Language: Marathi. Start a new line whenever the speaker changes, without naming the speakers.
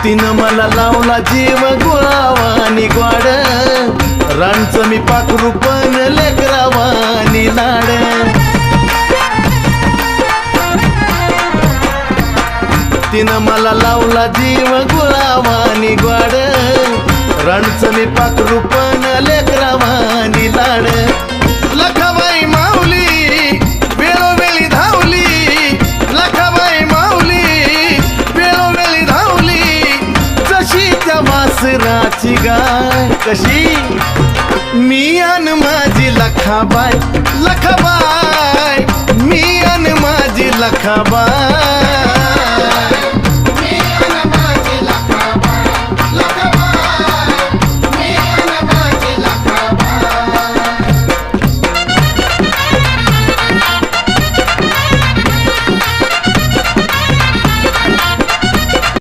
तिनं मला लावला जीव गुळावानी ग्वाड, राणचं मी पाखरू पण लेकरावानी लाड. तिनं मला लावला जीव गुळावानी ग्वाड, राणचं मी पाखरू पण लेकरावानी लाड. लखाबाई माऊली वेळोवेळी धावली, लखाबाई माऊली वेळोवेळी धावली, जशी त्या वासराची गाय कशी मी अन माझी लखाबाई, लखाबाई मी अन माझी लखाबाई.